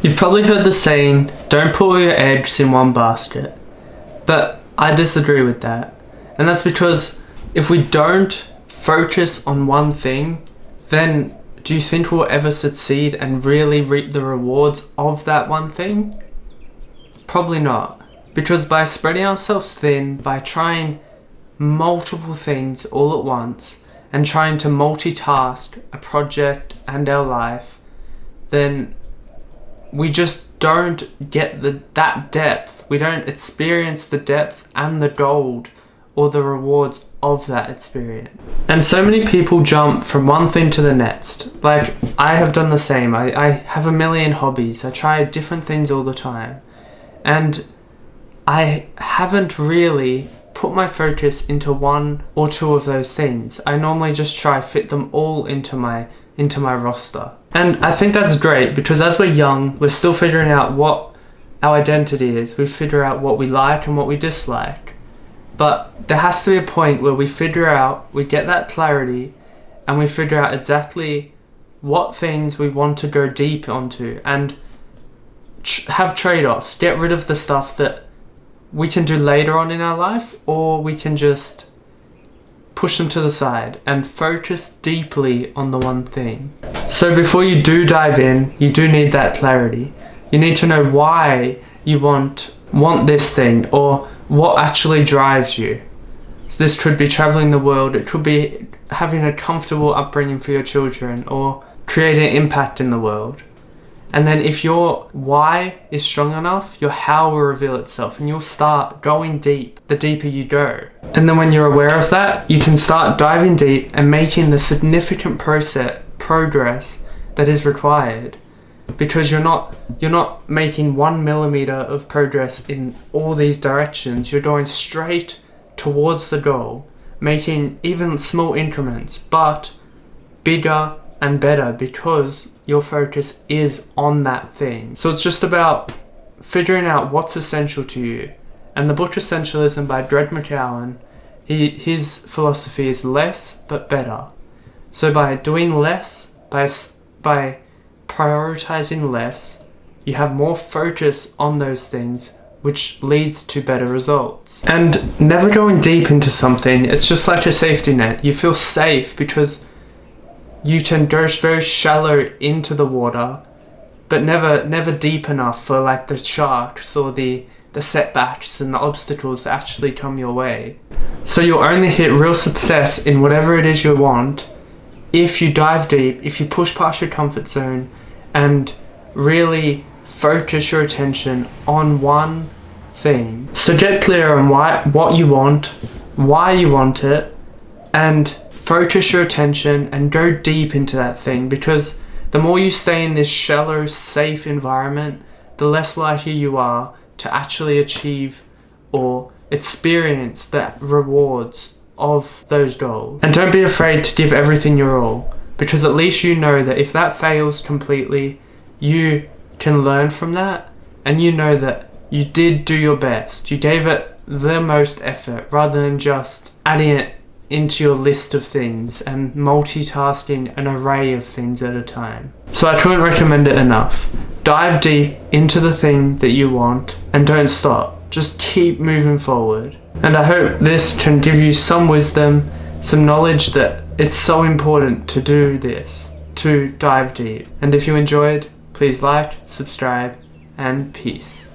You've probably heard the saying, don't put all your eggs in one basket. But I disagree with that. And that's because if we don't focus on one thing, then do you think we'll ever succeed and really reap the rewards of that one thing? Probably not. Because by spreading ourselves thin, by trying multiple things all at once, and trying to multitask a project and our life, then we just don't get that depth. We don't experience the depth and the gold or the rewards of that experience. And so many people jump from one thing to the next. Like, I have done the same. I have a million hobbies. I try different things all the time. And I haven't really put my focus into one or two of those things. I normally just try fit them all into my roster. And I think that's great because as we're young, we're still figuring out what our identity is. We figure out what we like and what we dislike. But there has to be a point where we get that clarity, and we figure out exactly what things we want to go deep onto and have trade-offs. Get rid of the stuff that we can do later on in our life, or we can just push them to the side and focus deeply on the one thing. So before you do dive in, you do need that clarity. You need to know why you want this thing, or what actually drives you. So this could be traveling the world, it could be having a comfortable upbringing for your children, or creating impact in the world. And then if your why is strong enough, your how will reveal itself, and you'll start going deep the deeper you go. And then when you're aware of that, you can start diving deep and making the significant progress that is required. Because you're not making 1 millimeter of progress in all these directions. You're going straight towards the goal, making even small increments, but bigger and better because your focus is on that thing. So it's just about figuring out what's essential to you. And the book Essentialism by Greg McKeown, his philosophy is less but better. So by doing less, by prioritizing less, you have more focus on those things, which leads to better results. And never going deep into something, it's just like a safety net. You feel safe because you can go very shallow into the water, but never deep enough for like the sharks or the setbacks and the obstacles that actually come your way. So you'll only hit real success in whatever it is you want if you dive deep, if you push past your comfort zone and really focus your attention on one thing. So get clear on what you want, why you want it, and focus your attention and go deep into that thing, because the more you stay in this shallow, safe environment, the less likely you are to actually achieve or experience the rewards of those goals. And don't be afraid to give everything your all, because at least you know that if that fails completely, you can learn from that, and you know that you did do your best. You gave it the most effort rather than just adding it into your list of things and multitasking an array of things at a time. So I couldn't recommend it enough. Dive deep into the thing that you want and don't stop. Just keep moving forward. And I hope this can give you some wisdom, some knowledge that it's so important to do this, to dive deep. And if you enjoyed, please like, subscribe, and peace.